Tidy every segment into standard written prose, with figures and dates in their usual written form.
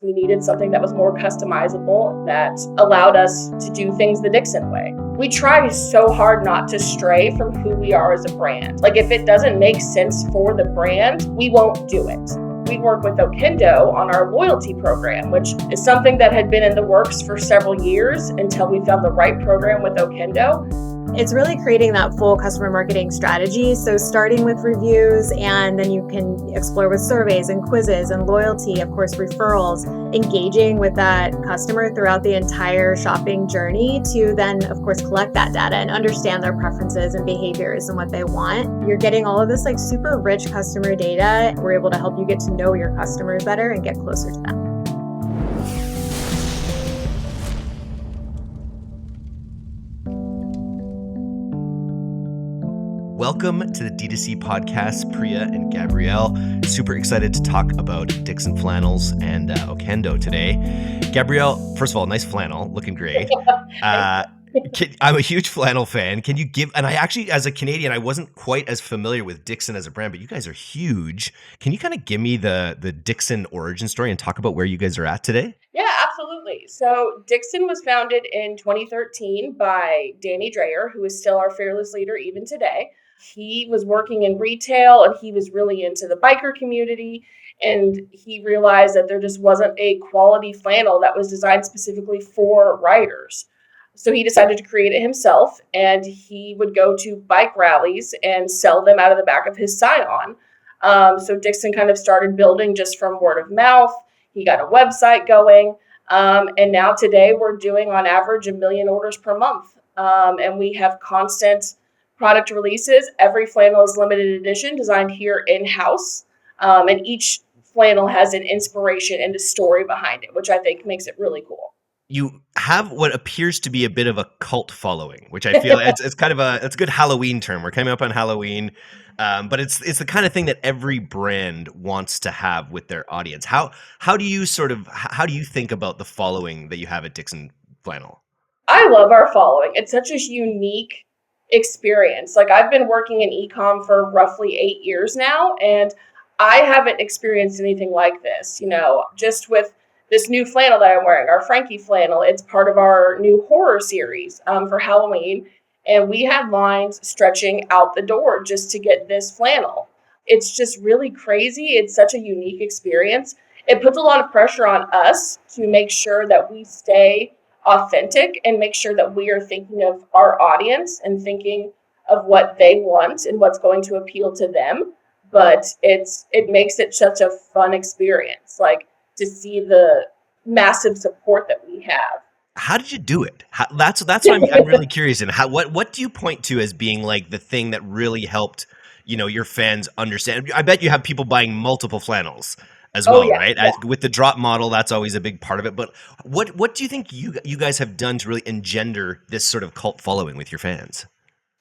We needed something that was more customizable, that allowed us to do things the Dixon way. We try so hard not to stray from who we are as a brand. Like, if it doesn't make sense for the brand, we won't do it. We work with Okendo on our loyalty program, which is something that had been in the works for several years until we found the right program with Okendo. It's really creating that full customer marketing strategy. So starting with reviews, and then you can explore with surveys and quizzes and loyalty, of course, referrals, engaging with that customer throughout the entire shopping journey to then, of course, collect that data and understand their preferences and behaviors and what they want. You're getting all of this like super rich customer data. We're able to help you get to know your customers better and get closer to them. Welcome to the DTC Podcast, Priya and Gabrielle. Super excited to talk about Dixxon Flannels and Okendo today. Gabrielle, first of all, nice flannel, looking great. I'm a huge flannel fan. Can you give, and I actually, as a Canadian, I wasn't quite as familiar with Dixon as a brand, but you guys are huge. Can you kind of give me the Dixon origin story and talk about where you guys are at today? Yeah, absolutely. So Dixon was founded in 2013 by Danny Dreyer, who is still our fearless leader even today. He was working in retail and he was really into the biker community, and he realized that there just wasn't a quality flannel that was designed specifically for riders. So he decided to create it himself, and he would go to bike rallies and sell them out of the back of his sign-on. So Dixon kind of started building just from word of mouth. He got a website going, and now today we're doing on average 1 million orders per month, and we have constant product releases. Every flannel is limited edition, designed here in-house, and each flannel has an inspiration and a story behind it, which I think makes it really cool. You have what appears to be a bit of a cult following, which I feel it's kind of it's a good Halloween term. We're coming up on Halloween, but it's the kind of thing that every brand wants to have with their audience. How do you think about the following that you have at Dixxon Flannel? I love our following. It's such a unique experience. Like, I've been working in e-com for roughly 8 years now, and I haven't experienced anything like this. You know, just with this new flannel that I'm wearing, our Frankie flannel, it's part of our new horror series for Halloween, and we had lines stretching out the door just to get this flannel. It's just really crazy. It's such a unique experience. It puts a lot of pressure on us to make sure that we stay authentic and make sure that we are thinking of our audience and thinking of what they want and what's going to appeal to them. But it makes it such a fun experience, like, to see the massive support that we have. How did you do it? That's what I'm really curious in. What do you point to as being like the thing that really helped, your fans understand? I bet you have people buying multiple flannels as well, yeah, right? Yeah. With the drop model, that's always a big part of it. But what do you think you guys have done to really engender this sort of cult following with your fans?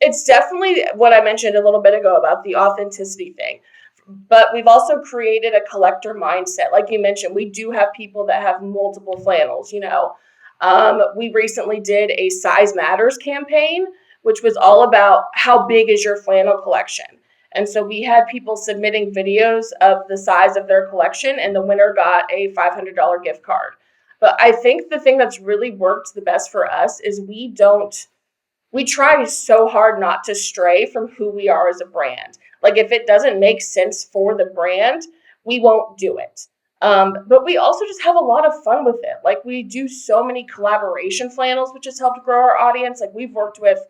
It's definitely what I mentioned a little bit ago about the authenticity thing. But we've also created a collector mindset. Like you mentioned, we do have people that have multiple flannels, We recently did a Size Matters campaign, which was all about how big is your flannel collection. And so we had people submitting videos of the size of their collection, and the winner got a $500 gift card. But I think the thing that's really worked the best for us is we try so hard not to stray from who we are as a brand. Like, if it doesn't make sense for the brand, we won't do it. But we also just have a lot of fun with it. Like, we do so many collaboration flannels, which has helped grow our audience. Like, we've worked with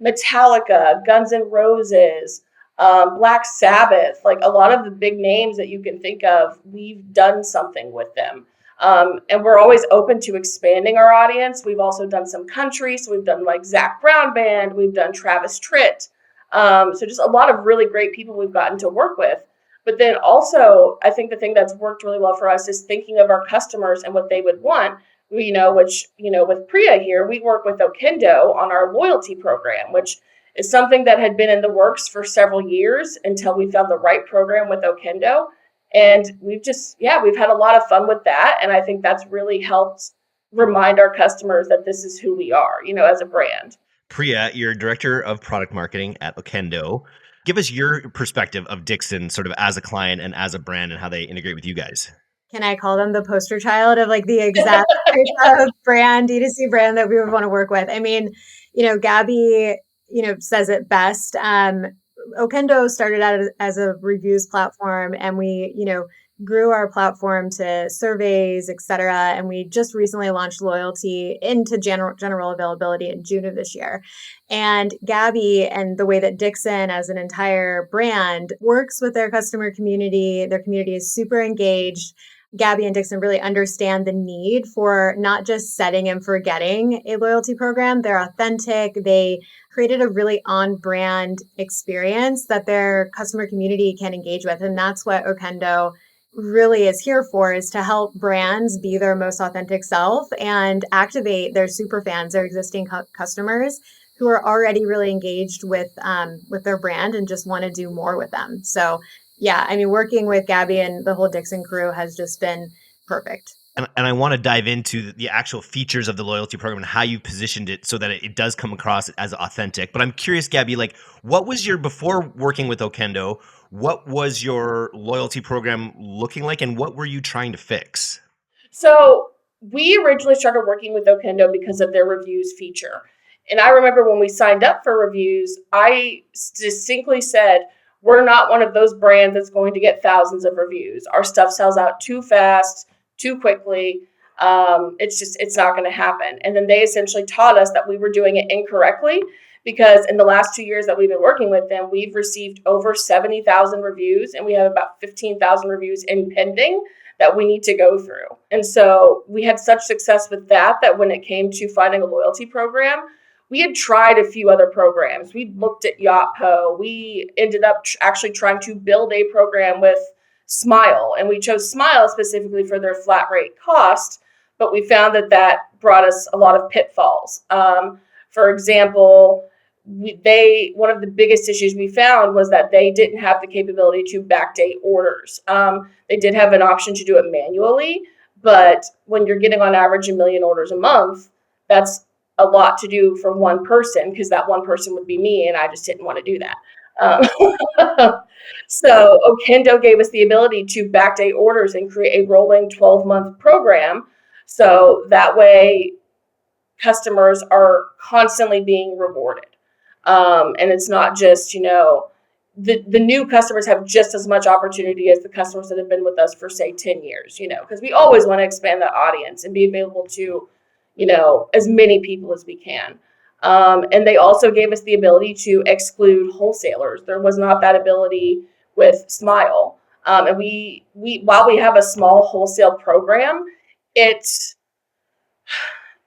Metallica, Guns N' Roses, Black Sabbath, like a lot of the big names that you can think of, we've done something with them. And we're always open to expanding our audience. We've also done some country. So we've done like Zach Brown Band. We've done Travis Tritt. So just a lot of really great people we've gotten to work with. But then also, I think the thing that's worked really well for us is thinking of our customers and what they would want. With Priya here, we work with Okendo on our loyalty program, which is something that had been in the works for several years until we found the right program with Okendo. And we've had a lot of fun with that. And I think that's really helped remind our customers that this is who we are, as a brand. Priya, you're Director of Product Marketing at Okendo. Give us your perspective of Dixon sort of as a client and as a brand and how they integrate with you guys. can I call them the poster child of like the exact type of brand, D2C brand that we would want to work with. I mean, Gabby, says it best. Okendo started out as a reviews platform, and we, grew our platform to surveys, et cetera. And we just recently launched loyalty into general availability in June of this year. And Gabby and the way that Dixon as an entire brand works with their customer community, their community is super engaged. Gabby and Dixon really understand the need for not just setting and forgetting a loyalty program. They're authentic. They created a really on-brand experience that their customer community can engage with. And that's what Okendo really is here for, is to help brands be their most authentic self and activate their super fans, their existing customers who are already really engaged with their brand and just want to do more with them. So yeah, I mean, working with Gabby and the whole Dixon crew has just been perfect. And I want to dive into the actual features of the loyalty program and how you positioned it so that it does come across as authentic. But I'm curious, Gabby, like, what was before working with Okendo, what was your loyalty program looking like, and what were you trying to fix? So we originally started working with Okendo because of their reviews feature. And I remember when we signed up for reviews, I distinctly said, we're not one of those brands that's going to get thousands of reviews. Our stuff sells out too fast, too quickly. It's not going to happen. And then they essentially taught us that we were doing it incorrectly, because in the last 2 years that we've been working with them, we've received over 70,000 reviews, and we have about 15,000 reviews in pending that we need to go through. And so we had such success with that when it came to finding a loyalty program, we had tried a few other programs. We looked at Yotpo. We ended up actually trying to build a program with Smile, and we chose Smile specifically for their flat rate cost, but we found that brought us a lot of pitfalls. For example, one of the biggest issues we found was that they didn't have the capability to backdate orders. They did have an option to do it manually, but when you're getting on average 1 million orders a month, that's a lot to do for one person, because that one person would be me, and I just didn't want to do that. So Okendo gave us the ability to backdate orders and create a rolling 12-month program. So that way customers are constantly being rewarded. And it's not just, the new customers have just as much opportunity as the customers that have been with us for, say, 10 years, because we always want to expand that audience and be available to, as many people as we can. And they also gave us the ability to exclude wholesalers. There was not that ability with Smile. And we while we have a small wholesale program,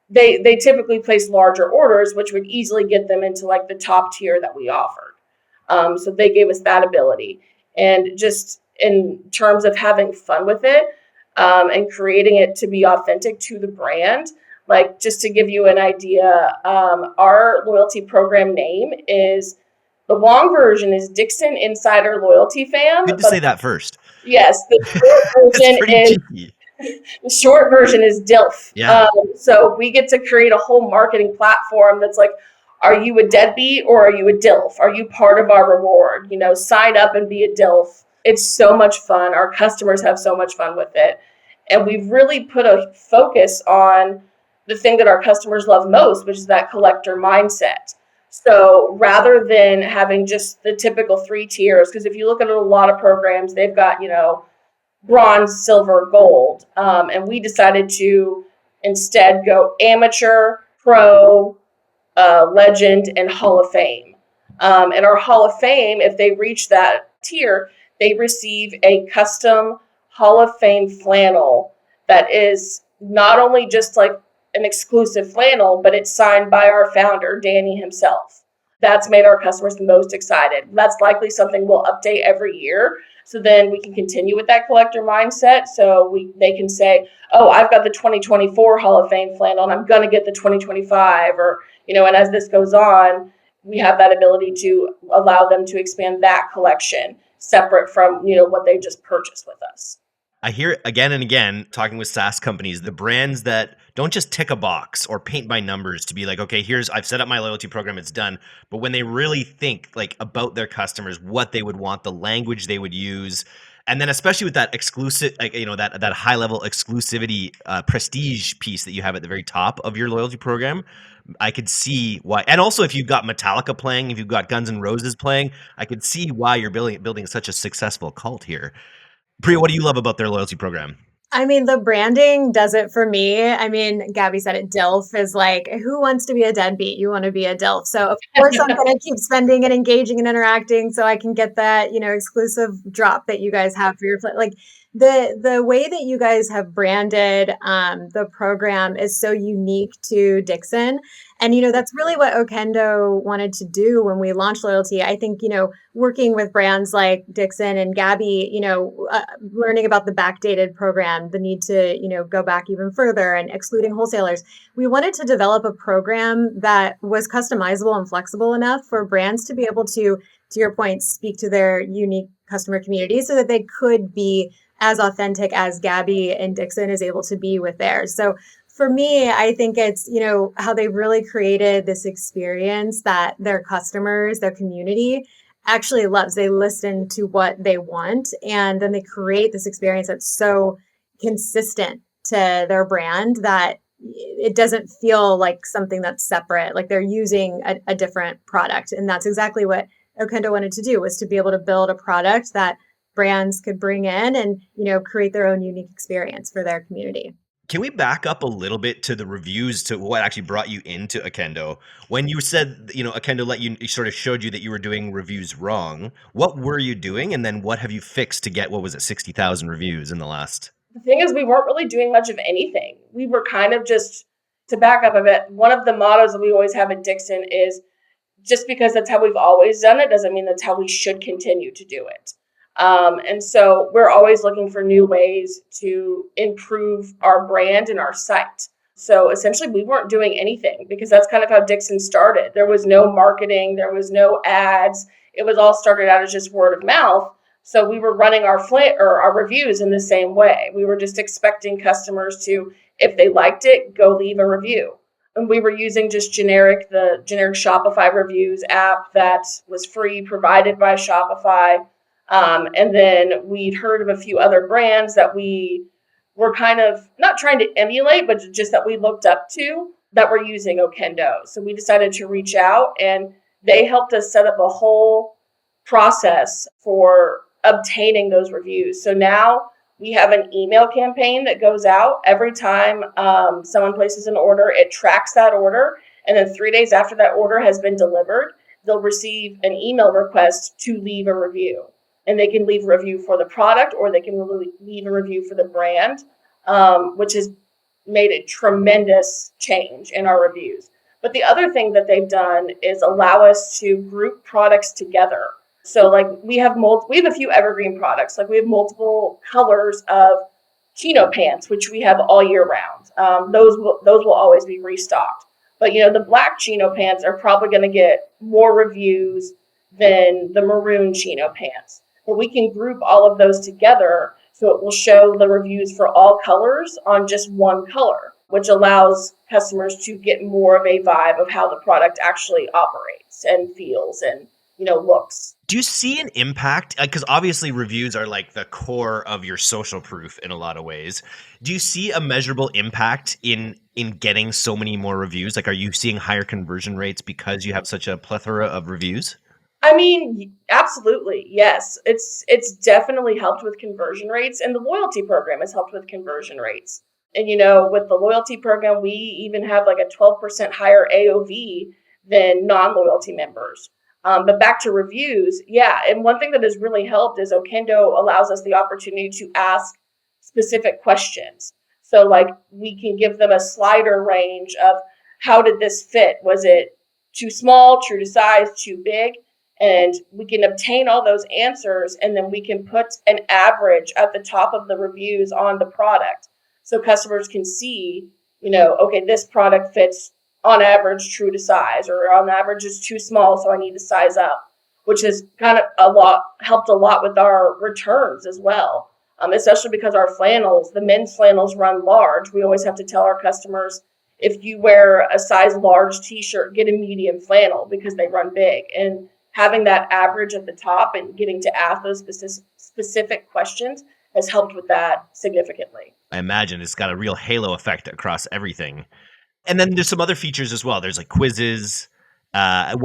they typically place larger orders, which would easily get them into like the top tier that we offered. So they gave us that ability. And just in terms of having fun with it, and creating it to be authentic to the brand, like, just to give you an idea, our loyalty program name is, the long version is Dixon Insider Loyalty Fam. Good to say that first. Yes, the short version is DILF. Yeah. So we get to create a whole marketing platform that's like, are you a deadbeat or are you a DILF? Are you part of our reward? Sign up and be a DILF. It's so much fun. Our customers have so much fun with it. And we've really put a focus on the thing that our customers love most, which is that collector mindset. So rather than having just the typical 3 tiers, because if you look at a lot of programs, they've got, bronze, silver, gold. And we decided to instead go amateur, pro, legend, and Hall of Fame. And our Hall of Fame, if they reach that tier, they receive a custom Hall of Fame flannel that is not only just like an exclusive flannel, but it's signed by our founder, Danny himself. That's made our customers the most excited. That's likely something we'll update every year. So then we can continue with that collector mindset. So they can say, oh, I've got the 2024 Hall of Fame flannel and I'm going to get the 2025, or, and as this goes on, we have that ability to allow them to expand that collection separate from, what they just purchased with us. I hear again and again, talking with SaaS companies, the brands that don't just tick a box or paint by numbers to be like, okay, I've set up my loyalty program, it's done. But when they really think like about their customers, what they would want, the language they would use, And then especially with that exclusive, like, that high level exclusivity, prestige piece that you have at the very top of your loyalty program, I could see why. And also if you've got Metallica playing, if you've got Guns N' Roses playing, I could see why you're building such a successful cult here. Priya, what do you love about their loyalty program? I mean, the branding does it for me. I mean, Gabby said it, DILF is like, who wants to be a deadbeat? You want to be a DILF. So of course I'm going to keep spending and engaging and interacting so I can get that, exclusive drop that you guys have for your, like the way that you guys have branded the program is so unique to Dixon. And, that's really what Okendo wanted to do when we launched loyalty. I think, working with brands like Dixon and Gabby, learning about the backdated program, the need to, go back even further and excluding wholesalers. We wanted to develop a program that was customizable and flexible enough for brands to be able to your point, speak to their unique customer community so that they could be as authentic as Gabby and Dixon is able to be with theirs. So for me, I think it's, how they really created this experience that their customers, their community actually loves. They listen to what they want, and then they create this experience that's so consistent to their brand that it doesn't feel like something that's separate, like they're using a different product. And that's exactly what Okendo wanted to do, was to be able to build a product that brands could bring in and, create their own unique experience for their community. Can we back up a little bit to the reviews, to what actually brought you into Okendo? When you said, Okendo sort of showed you that you were doing reviews wrong, what were you doing? And then what have you fixed to get, 60,000 reviews in the last? The thing is, we weren't really doing much of anything. We were kind of just, to back up a bit, one of the mottos that we always have at Dixon is, just because that's how we've always done it doesn't mean that's how we should continue to do it. And so we're always looking for new ways to improve our brand and our site. So essentially we weren't doing anything, because that's kind of how Dixon started. There was no marketing, there was no ads. It was all started out as just word of mouth. So we were running our reviews in the same way. We were just expecting customers to, if they liked it, go leave a review. And we were using just the generic Shopify reviews app that was free, provided by Shopify. And then we'd heard of a few other brands that we were kind of not trying to emulate, but just that we looked up to that were using Okendo. So we decided to reach out, and they helped us set up a whole process for obtaining those reviews. So now we have an email campaign that goes out every time someone places an order. It tracks that order, and then 3 days after that order has been delivered, they'll receive an email request to leave a review. And they can leave a review for the product, or they can leave a review for the brand, which has made a tremendous change in our reviews. But the other thing that they've done is allow us to group products together. So like we have a few evergreen products. Like we have multiple colors of chino pants, which we have all year round. Those will always be restocked. But the black chino pants are probably going to get more reviews than the maroon chino pants. But we can group all of those together, so it will show the reviews for all colors on just one color, which allows customers to get more of a vibe of how the product actually operates and feels and looks. Do you see an impact? Because obviously reviews are like the core of your social proof in a lot of ways. Do you see a measurable impact in getting so many more reviews? Like, are you seeing higher conversion rates because you have such a plethora of reviews? I mean, absolutely. Yes. It's definitely helped with conversion rates, and the loyalty program has helped with conversion rates. And, with the loyalty program, we even have like a 12% higher AOV than non-loyalty members. But back to reviews. Yeah. And one thing that has really helped is Okendo allows us the opportunity to ask specific questions. So like we can give them a slider range of, how did this fit? Was it too small, true to size, too big? And we can obtain all those answers, and then we can put an average at the top of the reviews on the product. So customers can see, okay, this product fits on average true to size, or on average is too small, so I need to size up, which has kind of helped a lot with our returns as well. Especially because our flannels, the men's flannels run large. We always have to tell our customers, if you wear a size large t-shirt, get a medium flannel because they run big. And having that average at the top and getting to ask those specific questions has helped with that significantly. I imagine it's got a real halo effect across everything. And then there's some other features as well. There's like quizzes. Have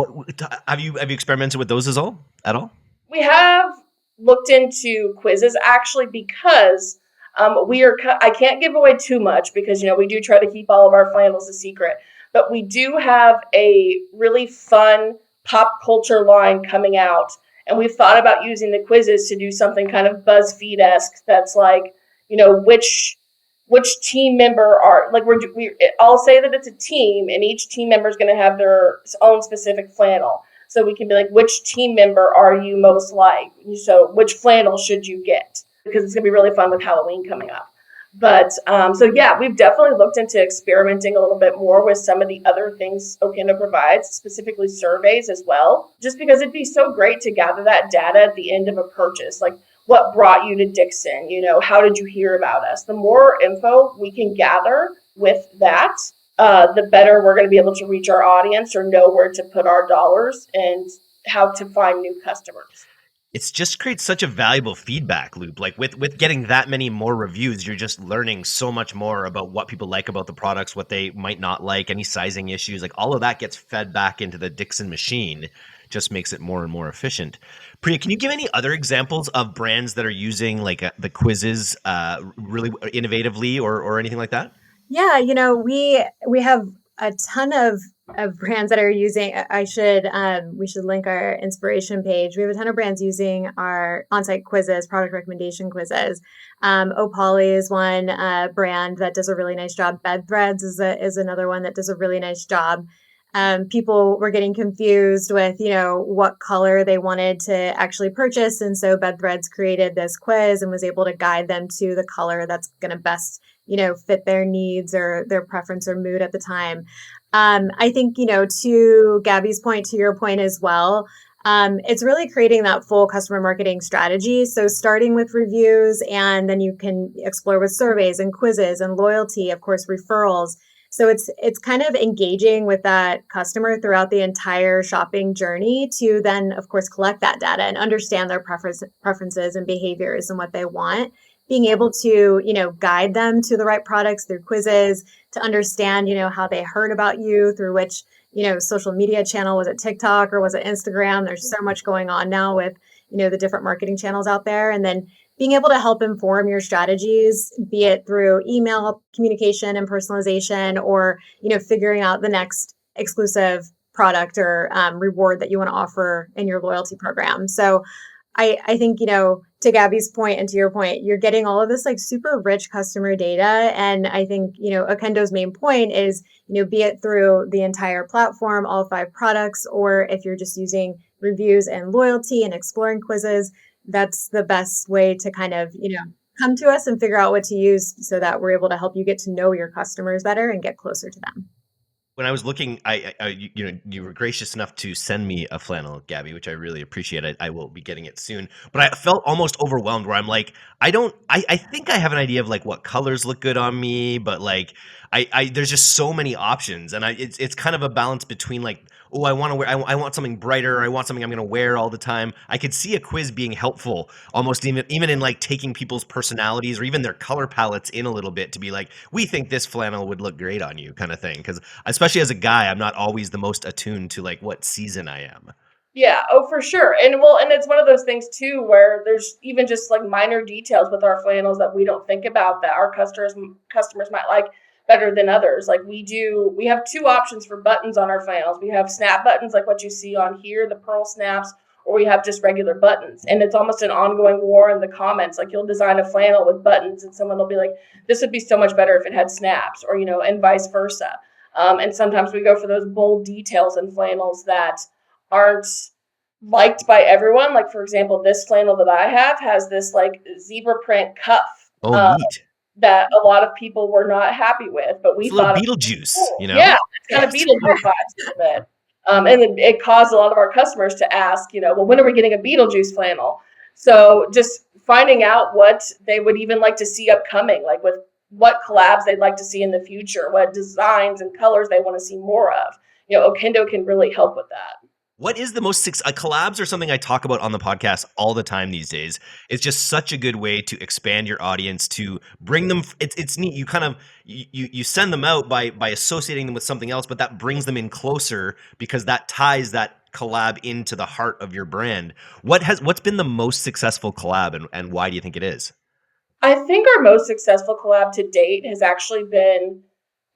you experimented with those at all? We have looked into quizzes actually because I can't give away too much because, we do try to keep all of our flannels a secret, but we do have a really fun pop culture line coming out. And we've thought about using the quizzes to do something kind of BuzzFeed-esque that's like, which team member are, like I'll say that it's a team and each team member is going to have their own specific flannel. So we can be like, which team member are you most like? So which flannel should you get? Because it's going to be really fun with Halloween coming up. But we've definitely looked into experimenting a little bit more with some of the other things Okendo provides, specifically surveys as well, just because it'd be so great to gather that data at the end of a purchase. Like, what brought you to Dixon? How did you hear about us? The more info we can gather with that, the better we're going to be able to reach our audience or know where to put our dollars and how to find new customers. It's just creates such a valuable feedback loop. Like with getting that many more reviews, you're just learning so much more about what people like about the products, what they might not like, any sizing issues, like all of that gets fed back into the Dixon machine, just makes it more and more efficient. Priya, can you give any other examples of brands that are using like the quizzes really innovatively or anything like that? Yeah, we have a ton of brands that are using, we should link our inspiration page. We have a ton of brands using our on-site quizzes, product recommendation quizzes. Opoly is one brand that does a really nice job. Bed Threads is another one that does a really nice job. People were getting confused with, what color they wanted to actually purchase. And so Bed Threads created this quiz and was able to guide them to the color that's going to best, fit their needs or their preference or mood at the time. I think, to Gabby's point, to your point as well, it's really creating that full customer marketing strategy. So starting with reviews, and then you can explore with surveys and quizzes and loyalty, of course, referrals. So it's kind of engaging with that customer throughout the entire shopping journey to then, of course, collect that data and understand their preferences and behaviors and what they want. Being able to, guide them to the right products through quizzes, to understand, how they heard about you, through which, social media channel. Was it TikTok or was it Instagram? There's so much going on now with, the different marketing channels out there. And then being able to help inform your strategies, be it through email communication and personalization, or, figuring out the next exclusive product or reward that you want to offer in your loyalty program. So I think, to Gabby's point and to your point, you're getting all of this like super rich customer data. And I think, Okendo's main point is, be it through the entire platform, all 5 products, or if you're just using reviews and loyalty and exploring quizzes, that's the best way to kind of, come to us and figure out what to use so that we're able to help you get to know your customers better and get closer to them. When I was looking, you were gracious enough to send me a flannel, Gabby, which I really appreciate. I will be getting it soon. But I felt almost overwhelmed where I'm like, I think I have an idea of like what colors look good on me, but like there's just so many options, and it's kind of a balance between like, oh, I want something brighter, I want something I'm going to wear all the time. I could see a quiz being helpful, almost even in like taking people's personalities or even their color palettes in a little bit to be like, we think this flannel would look great on you, kind of thing. Because especially as a guy, I'm not always the most attuned to like what season I am. Yeah, for sure. And it's one of those things too, where there's even just like minor details with our flannels that we don't think about that our customers might like better than others. Like we have 2 options for buttons on our flannels. We have snap buttons like what you see on here, the pearl snaps, or we have just regular buttons. And it's almost an ongoing war in the comments. Like you'll design a flannel with buttons and someone will be like, this would be so much better if it had snaps, or, and vice versa. And sometimes we go for those bold details in flannels that aren't liked by everyone. Like, for example, this flannel that I have has this like zebra print cuff. Neat. That a lot of people were not happy with, but we thought Beetlejuice, cool. Yeah, it's kind of Beetlejuice vibes a little bit. And it caused a lot of our customers to ask, well, when are we getting a Beetlejuice flannel? So just finding out what they would even like to see upcoming, like with what collabs they'd like to see in the future, what designs and colors they want to see more of. Okendo can really help with that. What is the most collabs are something I talk about on the podcast all the time these days. It's just such a good way to expand your audience, to bring them. It's neat. You kind of you send them out by associating them with something else, but that brings them in closer because that ties that collab into the heart of your brand. What's been the most successful collab, and why do you think it is? I think our most successful collab to date has actually been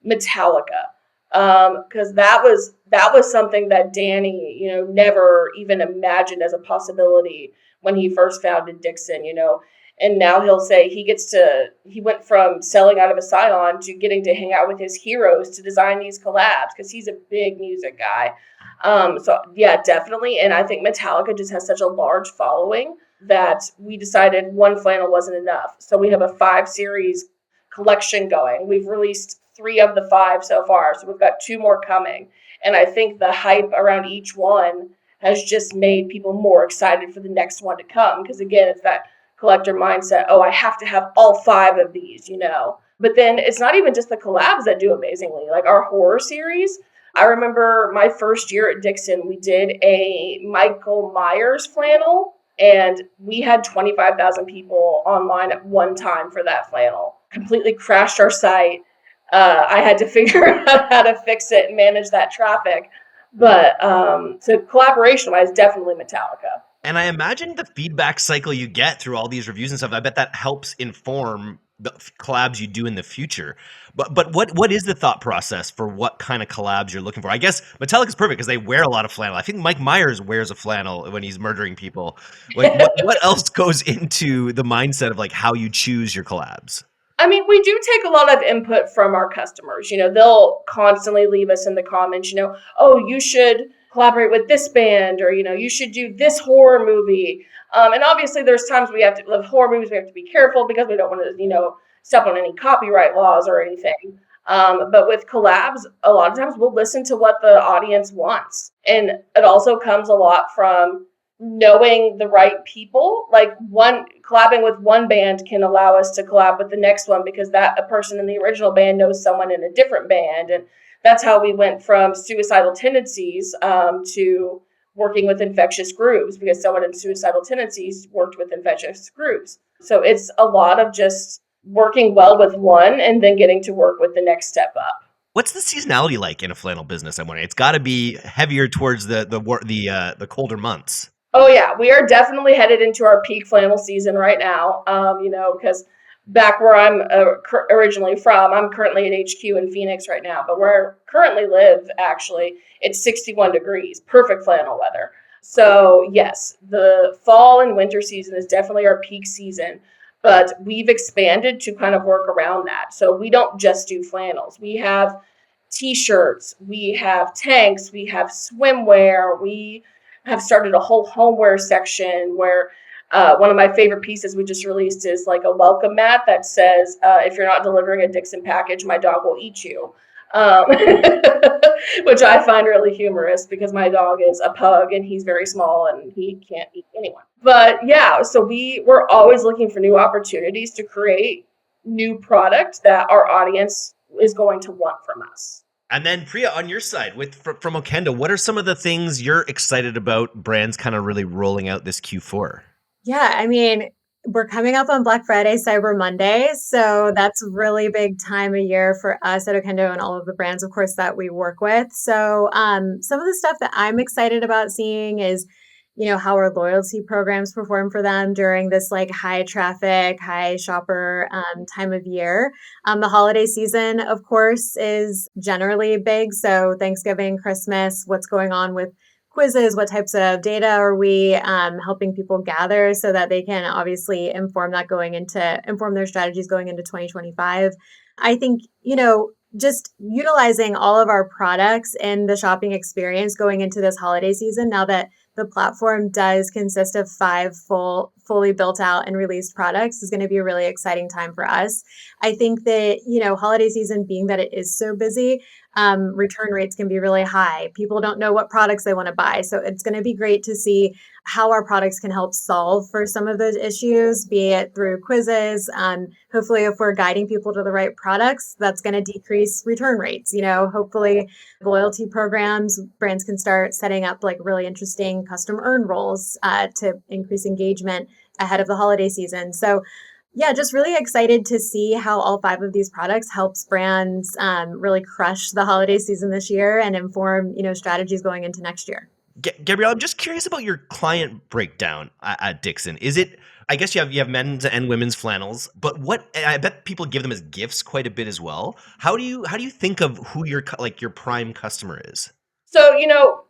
Metallica. Because that was something that Danny, never even imagined as a possibility when he first founded Dixon, and now he'll say he went from selling out of a Scion to getting to hang out with his heroes to design these collabs because he's a big music guy. So yeah, definitely. And I think Metallica just has such a large following that we decided one flannel wasn't enough. So we have a 5-series collection going. We've released 3 of the 5 so far, so we've got 2 more coming. And I think the hype around each one has just made people more excited for the next one to come. Because again, it's that collector mindset. Oh, I have to have all 5 of these, But then it's not even just the collabs that do amazingly. Like our horror series. I remember my first year at Dixon, we did a Michael Myers flannel, and we had 25,000 people online at one time for that flannel. Completely crashed our site. I had to figure out how to fix it and manage that traffic. But so collaboration-wise, definitely Metallica. And I imagine the feedback cycle you get through all these reviews and stuff, I bet that helps inform the collabs you do in the future. But what is the thought process for what kind of collabs you're looking for? I guess Metallica's perfect because they wear a lot of flannel. I think Mike Myers wears a flannel when he's murdering people. Like, what else goes into the mindset of like how you choose your collabs? I mean, we do take a lot of input from our customers. They'll constantly leave us in the comments, oh, you should collaborate with this band, or, you should do this horror movie. And obviously there's times with horror movies, we have to be careful because we don't want to, step on any copyright laws or anything. But with collabs, a lot of times we'll listen to what the audience wants. And it also comes a lot from knowing the right people. Like collabing with one band can allow us to collab with the next one because a person in the original band knows someone in a different band. And that's how we went from Suicidal Tendencies to working with Infectious Grooves, because someone in Suicidal Tendencies worked with Infectious Grooves. So it's a lot of just working well with one and then getting to work with the next step up. What's the seasonality like in a flannel business? I'm wondering. It's got to be heavier towards the colder months. Oh yeah, we are definitely headed into our peak flannel season right now. Because back where I'm originally from, I'm currently at HQ in Phoenix right now, but where I currently live, actually, it's 61 degrees, perfect flannel weather. So yes, the fall and winter season is definitely our peak season, but we've expanded to kind of work around that. So we don't just do flannels. We have t-shirts, we have tanks, we have swimwear, we have started a whole homeware section where one of my favorite pieces we just released is like a welcome mat that says, if you're not delivering a Dixon package, my dog will eat you. Which I find really humorous because my dog is a pug and he's very small and he can't eat anyone. But yeah, so we're always looking for new opportunities to create new product that our audience is going to want from us. And then Priya, on your side, from Okendo, what are some of the things you're excited about brands kind of really rolling out this Q4? Yeah, I mean, we're coming up on Black Friday, Cyber Monday. So that's a really big time of year for us at Okendo and all of the brands, of course, that we work with. So some of the stuff that I'm excited about seeing is, how our loyalty programs perform for them during this like high traffic, high shopper time of year. The holiday season, of course, is generally big. So Thanksgiving, Christmas, what's going on with quizzes, what types of data are we helping people gather so that they can obviously inform their strategies going into 2025. I think, just utilizing all of our products in the shopping experience going into this holiday season, now that the platform does consist of 5 full fully built out and released products is going to be a really exciting time for us. I think that, holiday season being that it is so busy, return rates can be really high. People don't know what products they want to buy. So it's going to be great to see how our products can help solve for some of those issues, be it through quizzes. Hopefully, if we're guiding people to the right products, that's going to decrease return rates. Hopefully loyalty programs, brands can start setting up like really interesting custom earn roles to increase engagement ahead of the holiday season. So yeah, just really excited to see how all 5 of these products helps brands really crush the holiday season this year and inform, strategies going into next year. Gabrielle, I'm just curious about your client breakdown at Dixon. Is it, I guess you have men's and women's flannels, but I bet people give them as gifts quite a bit as well. How do you think of who your prime customer is? So,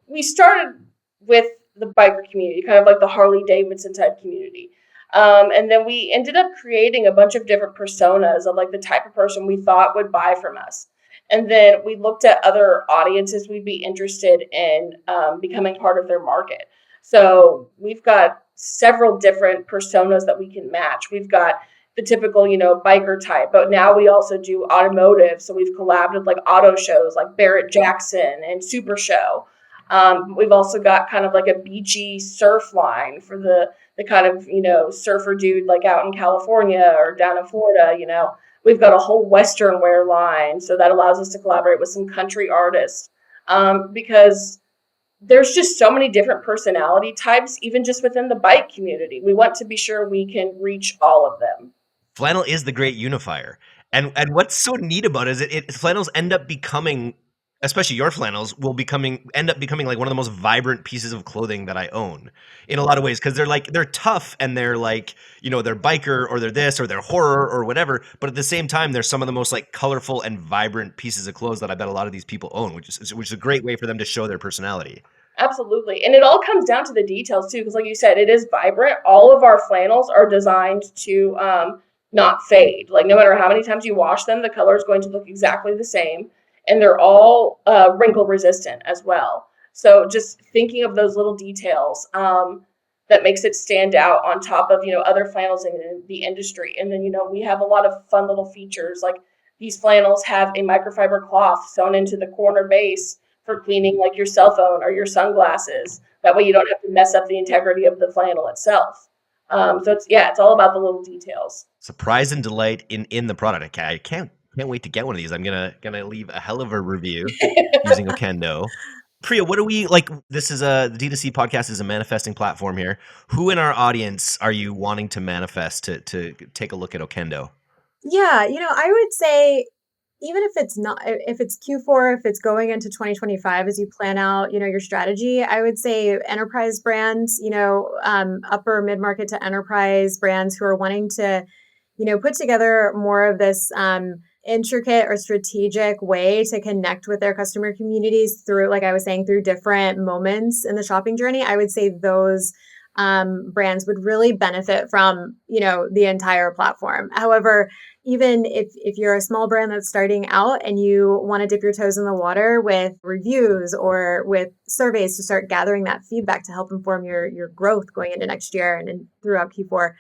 we started with the biker community, kind of like the Harley Davidson type community. And then we ended up creating a bunch of different personas of like the type of person we thought would buy from us. And then we looked at other audiences we'd be interested in becoming part of their market. So we've got several different personas that we can match. We've got the typical, biker type, but now we also do automotive. So we've collabed with like auto shows like Barrett Jackson and Super Show. We've also got kind of like a beachy surf line for the kind of, surfer dude like out in California or down in Florida, We've got a whole Western wear line, so that allows us to collaborate with some country artists because there's just so many different personality types, even just within the bike community. We want to be sure we can reach all of them. Flannel is the great unifier. And what's so neat about it is flannels end up becoming, especially your flannels, end up becoming like one of the most vibrant pieces of clothing that I own in a lot of ways, because they're tough and they're like, they're biker or they're this or they're horror or whatever, but at the same time they're some of the most like colorful and vibrant pieces of clothes that I bet a lot of these people own, which is a great way for them to show their personality. Absolutely. And it all comes down to the details too, because like you said, it is vibrant. All of our flannels are designed to not fade. Like no matter how many times you wash them, the color is going to look exactly the same. And they're all wrinkle resistant as well. So just thinking of those little details that makes it stand out on top of, other flannels in the industry. And then, we have a lot of fun little features. Like these flannels have a microfiber cloth sewn into the corner base for cleaning like your cell phone or your sunglasses. That way you don't have to mess up the integrity of the flannel itself. So it's all about the little details. Surprise and delight in the product. I can't wait to get one of these. I'm gonna leave a hell of a review using Okendo. Priya, what do we like? This is the D2C podcast is a manifesting platform here. Who in our audience are you wanting to manifest to take a look at Okendo? Yeah, I would say even if it's Q4, if it's going into 2025 as you plan out, your strategy, I would say enterprise brands, upper mid-market to enterprise brands who are wanting to, put together more of this intricate or strategic way to connect with their customer communities through, like I was saying, through different moments in the shopping journey. I would say those brands would really benefit from, the entire platform. However, even if you're a small brand that's starting out and you want to dip your toes in the water with reviews or with surveys to start gathering that feedback to help inform your growth going into next year and throughout Q4,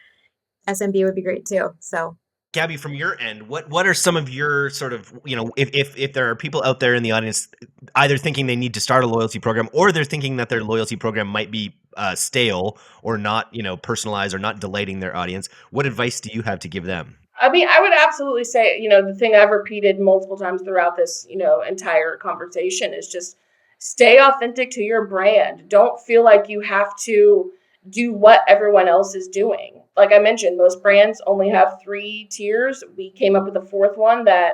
SMB would be great too. So Gabby, from your end, what are some of your sort of, if there are people out there in the audience either thinking they need to start a loyalty program or they're thinking that their loyalty program might be stale or not, personalized or not delighting their audience, what advice do you have to give them? I mean, I would absolutely say, the thing I've repeated multiple times throughout this, entire conversation is just stay authentic to your brand. Don't feel like you have to do what everyone else is doing. Like I mentioned, most brands only have 3 tiers. We came up with a 4th one that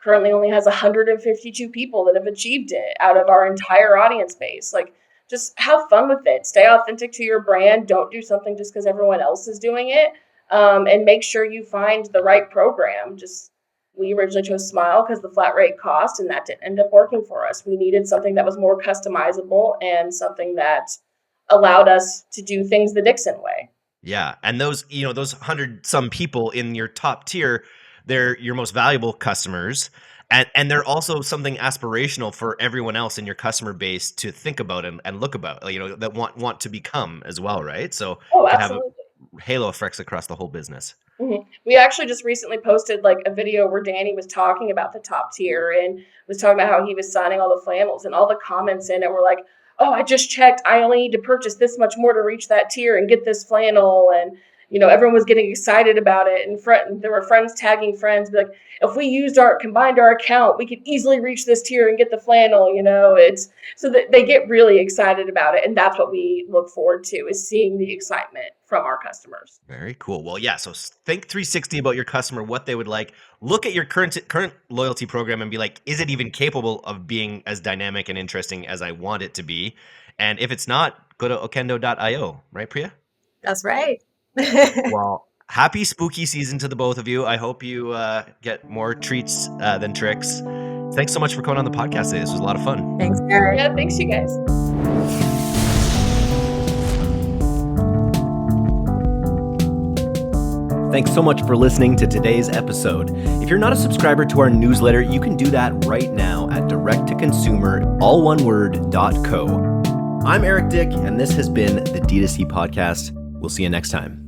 currently only has 152 people that have achieved it out of our entire audience base. Like, just have fun with it. Stay authentic to your brand. Don't do something just because everyone else is doing it. And make sure you find the right program. We originally chose Smile because the flat rate cost, and that didn't end up working for us. We needed something that was more customizable and something that allowed us to do things the Dixon way. Yeah. And those 100 some people in your top tier, they're your most valuable customers. And they're also something aspirational for everyone else in your customer base to think about and look about, that want to become as well, right? So absolutely. halo effects across the whole business. Mm-hmm. We actually just recently posted like a video where Danny was talking about the top tier and was talking about how he was signing all the flannels, and all the comments in it were like, oh, I just checked, I only need to purchase this much more to reach that tier and get this flannel. And everyone was getting excited about it, and there were friends tagging friends, like, if we combined our account, we could easily reach this tier and get the flannel. It's so that they get really excited about it, and that's what we look forward to, is seeing the excitement from our customers. Very cool. Well, yeah. So think 360 about your customer, what they would like. Look at your current loyalty program and be like, is it even capable of being as dynamic and interesting as I want it to be? And if it's not, go to okendo.io, right, Priya? That's right. Well, happy spooky season to the both of you. I hope you get more treats than tricks. Thanks so much for coming on the podcast today. This was a lot of fun. Thanks, Eric. Yeah, thanks, you guys. Thanks so much for listening to today's episode. If you're not a subscriber to our newsletter, you can do that right now at directtoconsumer.co. I'm Eric Dick, and this has been the D2C Podcast. We'll see you next time.